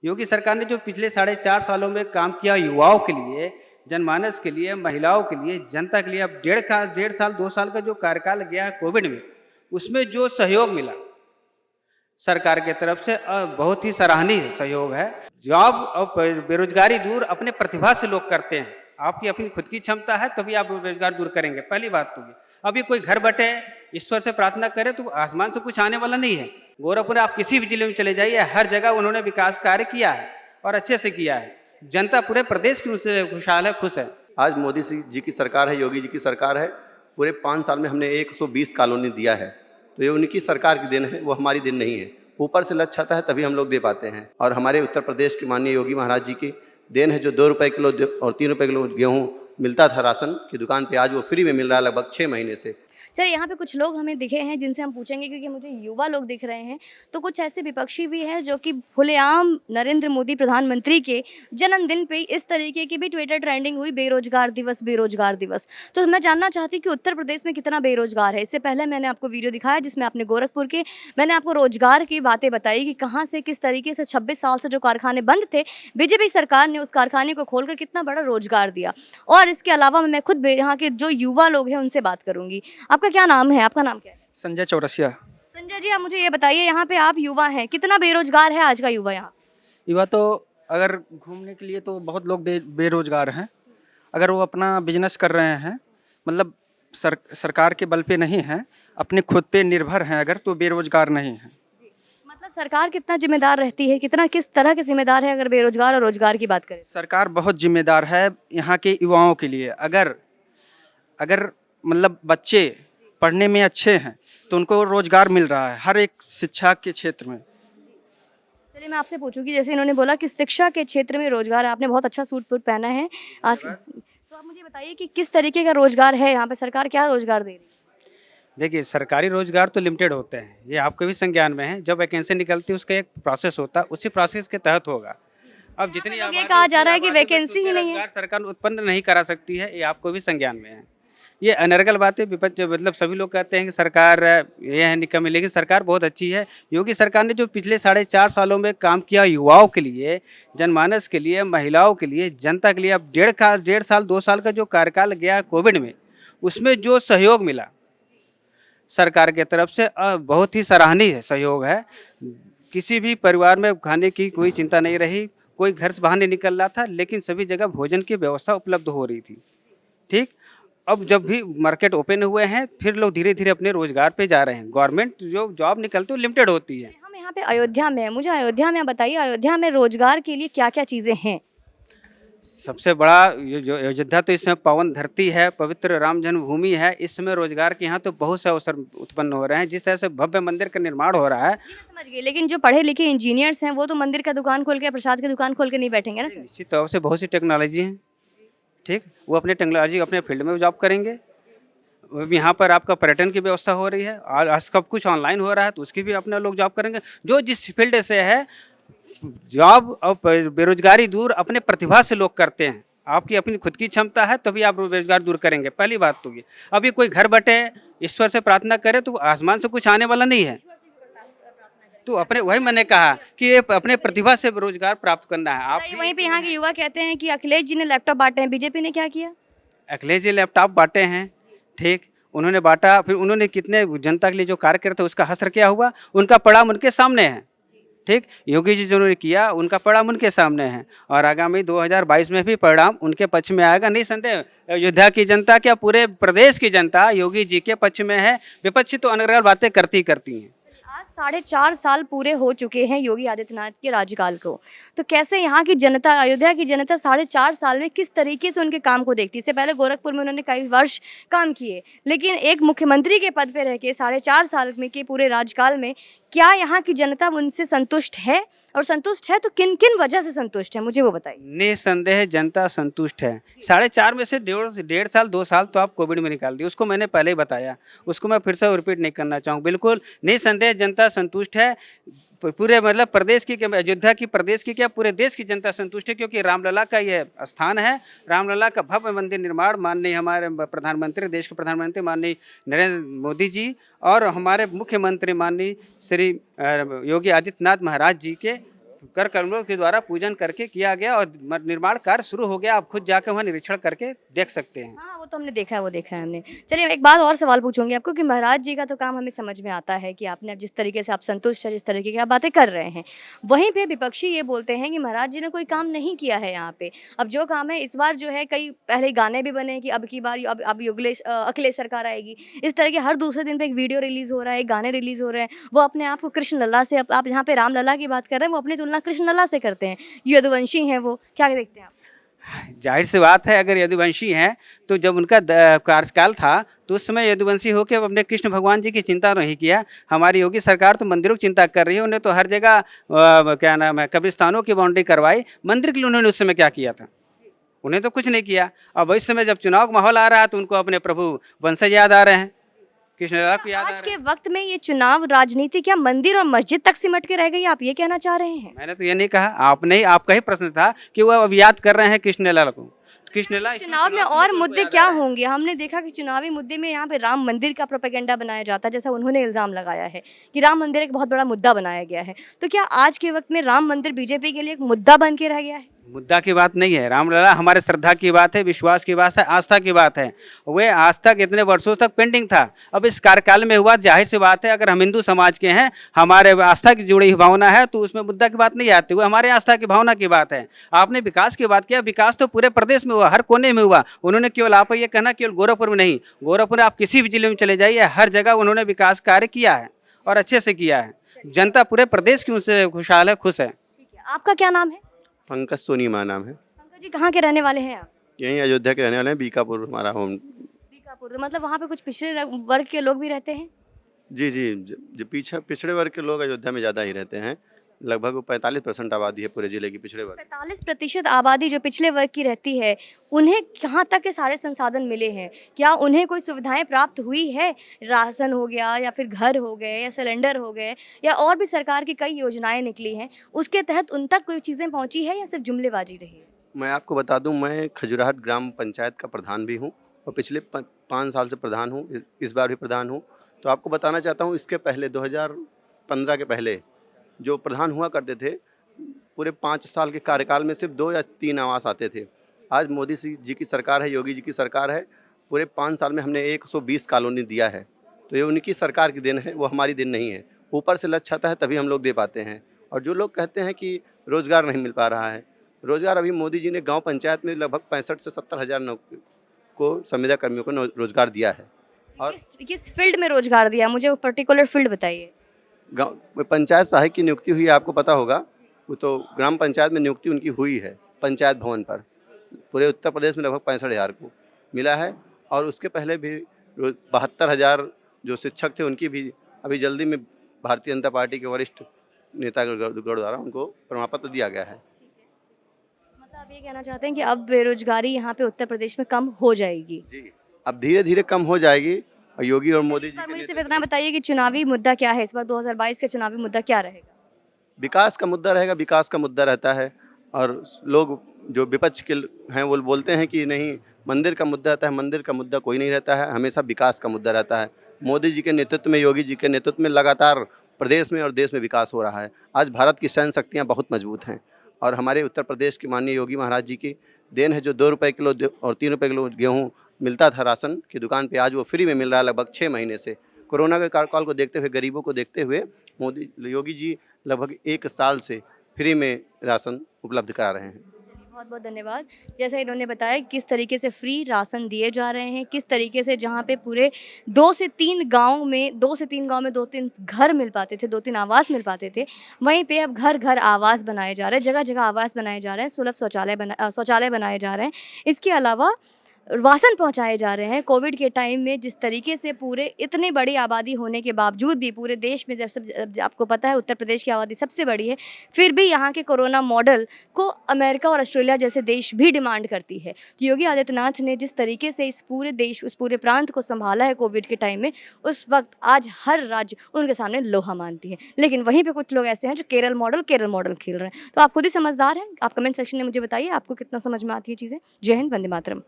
योगी सरकार ने जो पिछले 4.5 सालों में काम किया युवाओं के लिए, जनमानस के लिए, महिलाओं के लिए, जनता के लिए, अब डेढ़ साल 2 साल का जो कार्यकाल गया है कोविड में, उसमें जो सहयोग मिला सरकार की तरफ से बहुत ही सराहनीय सहयोग है। जॉब और बेरोजगारी दूर अपने प्रतिभा से लोग करते हैं। आपकी अपनी खुद की क्षमता है तभी आप बेरोजगार दूर करेंगे, पहली बात तो ये। अभी कोई घर बैठे ईश्वर से प्रार्थना करे तो आसमान से कुछ आने वाला नहीं है। गोरखपुर आप किसी भी जिले में चले जाइए, हर जगह उन्होंने विकास कार्य किया है और अच्छे से किया है। जनता पूरे प्रदेश की उनसे खुशहाल है, खुश है। आज मोदी जी की सरकार है, योगी जी की सरकार है। पूरे 5 साल में हमने 120 कॉलोनी दिया है, तो ये उनकी सरकार की देन है, वो हमारी देन नहीं है। ऊपर से लक्ष्य आता है तभी हम लोग दे पाते हैं। और हमारे उत्तर प्रदेश के माननीय योगी महाराज जी की देन है, जो 2 रुपये किलो और 3 रुपये किलो गेहूँ मिलता था राशन की दुकान पे, आज वो फ्री में मिल रहा है लगभग 6 महीने से। चलिए, यहाँ पे कुछ लोग हमें दिखे हैं जिनसे हम पूछेंगे, क्योंकि मुझे युवा लोग दिख रहे हैं। तो कुछ ऐसे विपक्षी भी हैं जो कि खुलेआम नरेंद्र मोदी प्रधानमंत्री के जन्मदिन पे इस तरीके की भी ट्विटर ट्रेंडिंग हुई, बेरोजगार दिवस, बेरोजगार दिवस। तो मैं जानना चाहती हूँ कि उत्तर प्रदेश में कितना बेरोजगार है। इससे पहले मैंने आपको वीडियो दिखाया जिसमें आपने गोरखपुर के, मैंने आपको रोजगार की बातें बताई कि कहाँ से किस तरीके से 26 साल से जो कारखाने बंद थे, बीजेपी सरकार ने उस कारखाने को खोलकर कितना बड़ा रोजगार दिया। और इसके अलावा मैं खुद यहाँ के जो युवा लोग हैं उनसे बात करूंगी। आपका क्या नाम है? आपका नाम क्या है? संजय चौरसिया। संजय जी, आप मुझे ये बताइए, यहाँ पे आप युवा हैं, कितना बेरोजगार है आज का युवा यहाँ? युवा तो अगर घूमने के लिए तो बहुत लोग बेरोजगार हैं। अगर वो अपना बिजनेस कर रहे हैं, मतलब सरकार के बल पे नहीं हैं, अपने खुद पे निर्भर हैं अगर, तो बेरोजगार नहीं हैं। मतलब सरकार कितना जिम्मेदार रहती है, कितना किस तरह के जिम्मेदार है अगर बेरोजगार और रोजगार की बात करें? सरकार बहुत जिम्मेदार है यहाँ के युवाओं के लिए। अगर मतलब बच्चे पढ़ने में अच्छे हैं तो उनको रोजगार मिल रहा है हर एक शिक्षा के क्षेत्र में। चलिए, मैं आपसे पूछूंगी, जैसे इन्होंने बोला कि शिक्षा के क्षेत्र में रोजगार है, आपने बहुत अच्छा सूट बूट पहना है आज, तो आप मुझे बताइए कि किस तरीके का रोजगार है यहाँ पे, सरकार क्या रोजगार दे रही है? देखिए, सरकारी रोजगार तो लिमिटेड होते हैं, ये आपके भी संज्ञान में है। जब वैकेंसी निकलती है उसका एक प्रोसेस होता है, उसी प्रोसेस के तहत होगा। अब जितनी लोग ये कहा जा रहा है कि वैकेंसी ही नहीं है, सरकार उत्पन्न नहीं करा सकती है, ये आपको भी संज्ञान में है। ये अनर्गल बात है। विपक्ष मतलब सभी लोग कहते हैं कि सरकार ये है निकम्मी, लेकिन सरकार बहुत अच्छी है। योगी सरकार ने जो पिछले 4.5 सालों में काम किया युवाओं के लिए, जनमानस के लिए, महिलाओं के लिए, जनता के लिए, अब डेढ़ साल 2 साल का जो कार्यकाल गया कोविड में, उसमें जो सहयोग मिला सरकार की तरफ से बहुत ही सराहनीय सहयोग है। किसी भी परिवार में खाने की कोई चिंता नहीं रही, कोई घर से बाहर नहीं निकल रहा था, लेकिन सभी जगह भोजन की व्यवस्था उपलब्ध हो रही थी। ठीक, अब जब भी मार्केट ओपन हुए हैं, फिर लोग धीरे धीरे अपने रोजगार पे जा रहे हैं। गवर्नमेंट जो जॉब निकलती है वो लिमिटेड होती है। हम यहाँ पे अयोध्या में हैं, मुझे अयोध्या में बताइए, अयोध्या में रोजगार के लिए क्या क्या चीजें हैं? सबसे बड़ा जो अयोध्या, तो इसमें पावन धरती है, पवित्र राम जन्मभूमि है। इस समय रोजगार के यहाँ तो बहुत से अवसर उत्पन्न हो रहे हैं। जिस तरह से भव्य मंदिर का निर्माण हो रहा है, समझ गई, लेकिन जो पढ़े लिखे इंजीनियर्स हैं वो तो मंदिर का दुकान खोल के, प्रसाद की दुकान खोल के नहीं बैठेंगे ना सर? निश्चित तौर से बहुत सी टेक्नोलॉजी है। ठीक, वो अपने टेक्नोलॉजी अपने फील्ड में जॉब करेंगे। यहाँ पर आपका पर्यटन की व्यवस्था हो रही है और सब कुछ ऑनलाइन हो रहा है, तो उसकी भी अपने लोग जॉब करेंगे। जो जिस फील्ड से है, जॉब और बेरोजगारी दूर अपने प्रतिभा से लोग करते हैं। आपकी अपनी खुद की क्षमता है तभी आप बेरोजगार दूर करेंगे, पहली बात तो ये। अभी कोई घर बैठे ईश्वर से प्रार्थना करे तो आसमान से कुछ आने वाला नहीं है। तो अपने, वही मैंने कहा कि ये अपने प्रतिभा से रोजगार प्राप्त करना है। आप वहीं पे यहाँ के युवा कहते हैं कि अखिलेश जी ने लैपटॉप बांटे हैं, बीजेपी ने क्या किया? अखिलेश जी लैपटॉप बांटे हैं, ठीक, उन्होंने बांटा, फिर उन्होंने कितने जनता के लिए जो कार्य करे थे उसका हश्र क्या हुआ, उनका परिणाम उनके सामने है। ठीक, योगी जी जो उन्होंने किया उनका परिणाम उनके सामने है और आगामी 2022 में भी परिणाम उनके पक्ष में आएगा, नहीं संदेह। अयोध्या की जनता क्या, पूरे प्रदेश की जनता योगी जी के पक्ष में है। विपक्षी तो अनर्गल बातें करती हैं। आज 4.5 साल पूरे हो चुके हैं योगी आदित्यनाथ के राज्यकाल को, तो कैसे यहाँ की जनता, अयोध्या की जनता 4.5 साल में किस तरीके से उनके काम को देखती है? इससे पहले गोरखपुर में उन्होंने कई वर्ष काम किए, लेकिन एक मुख्यमंत्री के पद पे रह के 4.5 साल में के पूरे राज्यकाल में क्या यहाँ की जनता उनसे संतुष्ट है? और संतुष्ट है तो किन किन वजह से संतुष्ट है, मुझे वो बताइए। निसंदेह जनता संतुष्ट है। 4.5 में से डेढ़ साल 2 साल तो आप कोविड में निकाल दिए, उसको मैंने पहले ही बताया, उसको मैं फिर से रिपीट नहीं करना चाहूँ। बिल्कुल निसंदेह जनता संतुष्ट है। पूरे मतलब प्रदेश की, अयोध्या की, प्रदेश की क्या, पूरे देश की जनता संतुष्ट है, क्योंकि रामलला का यह स्थान है। रामलला का भव्य मंदिर निर्माण माननीय हमारे प्रधानमंत्री, देश के प्रधानमंत्री माननीय नरेंद्र मोदी जी और हमारे मुख्यमंत्री माननीय श्री योगी आदित्यनाथ महाराज जी के कर कमलों के द्वारा पूजन करके किया गया और निर्माण कार्य शुरू हो गया। आप खुद जाके वहाँ निरीक्षण करके देख सकते हैं। हाँ, वो तो हमने देखा है, वो देखा है हमने। चलिए एक बात और सवाल पूछूंगी आपको कि महाराज जी का तो काम हमें समझ में आता है कि आपने जिस तरीके से आप संतुष्ट है, जिस तरीके की आप बातें कर रहे हैं। वहीं पे विपक्षी ये बोलते हैं कि महाराज जी ने कोई काम नहीं किया है यहाँ पे। अब जो काम है इस बार जो है कई पहले गाने भी बने हैं कि अब की बार अब अखिलेश सरकार आएगी। इस तरह के हर दूसरे दिन पे एक वीडियो रिलीज हो रहा है, गाने रिलीज हो रहे हैं। वो अपने आप को कृष्ण लल्ला से, आप यहाँ पे राम लल्ला की बात कर रहे हैं, वो अपनी तुलना कृष्ण लल्ला से करते हैं। यदुवंशी हैं वो, क्या देखते हैं आप? जाहिर सी बात है, अगर यदुवंशी हैं तो जब उनका कार्यकाल था तो उस समय यदुवंशी होकर अपने कृष्ण भगवान जी की चिंता नहीं किया। हमारी योगी सरकार तो मंदिरों की चिंता कर रही है। उन्हें तो हर जगह क्या नाम है, कब्रिस्तानों की बाउंड्री करवाई। मंदिर के लिए उन्होंने उस समय क्या किया था? उन्हें तो कुछ नहीं किया। अब इस समय जब चुनाव का माहौल आ रहा है तो उनको अपने प्रभु वंशज याद आ रहे हैं, कृष्ण लला को याद आ आज रहे के हैं। वक्त में ये चुनाव राजनीति क्या मंदिर और मस्जिद तक सिमट के रह गई, आप ये कहना चाह रहे हैं? मैंने तो ये नहीं कहा, आपने ही, आपका ही प्रश्न था कि वो अब याद कर रहे हैं कृष्ण लला को। तो कृष्ण लला चुनाव में और मुद्दे क्या होंगे? हमने देखा कि चुनावी मुद्दे में यहाँ पे राम मंदिर का प्रोपेगेंडा बनाया जाता है, जैसा उन्होंने इल्जाम लगाया है कि राम मंदिर एक बहुत बड़ा मुद्दा बनाया गया है। तो क्या आज के वक्त में राम मंदिर बीजेपी के लिए एक मुद्दा बन के रह गया है? मुद्दा की बात नहीं है। रामलला हमारे श्रद्धा की बात है, विश्वास की बात है, आस्था की बात है। वे आस्था के इतने वर्षों तक पेंडिंग था, अब इस कार्यकाल में हुआ। जाहिर सी बात है, अगर हम हिंदू समाज के हैं, हमारे आस्था की जुड़ी हुई भावना है, तो उसमें मुद्दा की बात नहीं आती। वो हमारे आस्था की भावना की बात है। आपने विकास की बात किया, विकास तो पूरे प्रदेश में हुआ, हर कोने में हुआ। उन्होंने केवल, आप ये कहना केवल गोरखपुर में नहीं, गोरखपुर में आप किसी भी जिले में चले जाइए, हर जगह उन्होंने विकास कार्य किया है और अच्छे से किया है। जनता पूरे प्रदेश की उनसे खुशहाल है, खुश है। ठीक है, आपका क्या नाम है? पंकज सोनीमा नाम है। पंकज जी, कहाँ के रहने वाले हैं आप? यहीं अयोध्या के रहने वाले हैं, बीकापुर हमारा होम। बीकापुर। तो मतलब वहाँ पे कुछ पिछड़े वर्ग के लोग भी रहते हैं? जी जी, जो पिछड़े वर्ग के लोग अयोध्या में ज़्यादा ही रहते हैं। लगभग 45% आबादी है पूरे जिले की पिछड़े वर्ग। 45% आबादी जो पिछले वर्ग की रहती है, उन्हें कहाँ तक के सारे संसाधन मिले हैं? क्या उन्हें कोई सुविधाएं प्राप्त हुई है? राशन हो गया, या फिर घर हो गए, या सिलेंडर हो गए, या और भी सरकार की कई योजनाएं निकली हैं, उसके तहत उन तक कोई चीज़ें पहुँची है या सिर्फ जुमलेबाजी रही है? मैं आपको बता दूं, मैं खजुराहट ग्राम पंचायत का प्रधान भी हूं और पिछले 5 साल से प्रधान हूं, इस बार भी प्रधान हूं। तो आपको बताना चाहता हूं, इसके पहले 2015 के पहले जो प्रधान हुआ करते थे, पूरे 5 साल के कार्यकाल में सिर्फ 2 या 3 आवास आते थे। आज मोदी जी की सरकार है, योगी जी की सरकार है, पूरे 5 साल में हमने 120 कॉलोनी दिया है। तो ये उनकी सरकार की देन है, वो हमारी देन नहीं है। ऊपर से लक्ष्य आता है तभी हम लोग दे पाते हैं। और जो लोग कहते हैं कि रोज़गार नहीं मिल पा रहा है, रोज़गार अभी मोदी जी ने गांव पंचायत में लगभग 65 से 70 हज़ार नौकरी को संविदा कर्मियों को रोज़गार दिया है। और किस फील्ड में रोजगार दिया? मुझे वो पर्टिकुलर फील्ड बताइए। गाँव पंचायत सहायक की नियुक्ति हुई है, आपको पता होगा। वो तो ग्राम पंचायत में नियुक्ति उनकी हुई है पंचायत भवन पर। पूरे उत्तर प्रदेश में लगभग 65,000 को मिला है। और उसके पहले भी 72,000 जो शिक्षक थे, उनकी भी अभी जल्दी में भारतीय जनता पार्टी के वरिष्ठ नेता गण द्वारा उनको प्रमाण पत्र दिया गया है। मतलब आप ये कहना चाहते हैं कि अब बेरोजगारी यहाँ पे उत्तर प्रदेश में कम हो जाएगी? जी, अब धीरे धीरे कम हो जाएगी। और योगी और मोदी जी पर के मुझे सिर्फ नेतृत्व इतना बताइए कि चुनावी मुद्दा क्या है इस बार? 2022 का चुनावी मुद्दा क्या रहेगा? विकास का मुद्दा रहेगा, विकास का मुद्दा रहता है। और लोग जो विपक्ष के हैं वो बोलते हैं कि नहीं, मंदिर का मुद्दा रहता है। मंदिर का मुद्दा कोई नहीं रहता है, हमेशा विकास का मुद्दा रहता है। मोदी जी के नेतृत्व में, योगी जी के नेतृत्व में लगातार प्रदेश में और देश में विकास हो रहा है। आज भारत की सैन्य शक्तियाँ बहुत मजबूत हैं और हमारे उत्तर प्रदेश के माननीय योगी महाराज जी की देन है। जो 2 रुपये किलो और 3 रुपये किलो गेहूँ मिलता था राशन की दुकान पे, आज वो फ्री में मिल रहा है लगभग 6 महीने से। कोरोना के कार्यकाल को देखते हुए, गरीबों को देखते हुए योगी जी लगभग 1 साल से फ्री में राशन उपलब्ध करा रहे हैं। बहुत बहुत धन्यवाद। जैसा इन्होंने बताया किस तरीके से फ्री राशन दिए जा रहे हैं, किस तरीके से जहाँ पे पूरे 2 से 3 गांव में 2-3 घर मिल पाते थे, 2-3 आवास मिल पाते थे, वहीं पे अब घर घर आवास बनाए जा रहे हैं, जगह जगह आवास बनाए जा रहे हैं, सुलभ शौचालय बनाए जा रहे हैं। इसके अलावा राशन पहुंचाए जा रहे हैं। कोविड के टाइम में जिस तरीके से पूरे इतने बड़ी आबादी होने के बावजूद भी पूरे देश में, जब आपको पता है उत्तर प्रदेश की आबादी सबसे बड़ी है, फिर भी यहाँ के कोरोना मॉडल को अमेरिका और ऑस्ट्रेलिया जैसे देश भी डिमांड करती है। तो योगी आदित्यनाथ ने जिस तरीके से इस पूरे देश, उस पूरे प्रांत को संभाला है कोविड के टाइम में, उस वक्त आज हर राज्य उनके सामने लोहा मानती है। लेकिन वहीं पर कुछ लोग ऐसे हैं जो केरल मॉडल खेल रहे हैं। तो आप खुद ही समझदार हैं। आप कमेंट सेक्शन में मुझे बताइए आपको कितना समझ में आती है चीज़ें। जय हिंद, वंदे मातरम।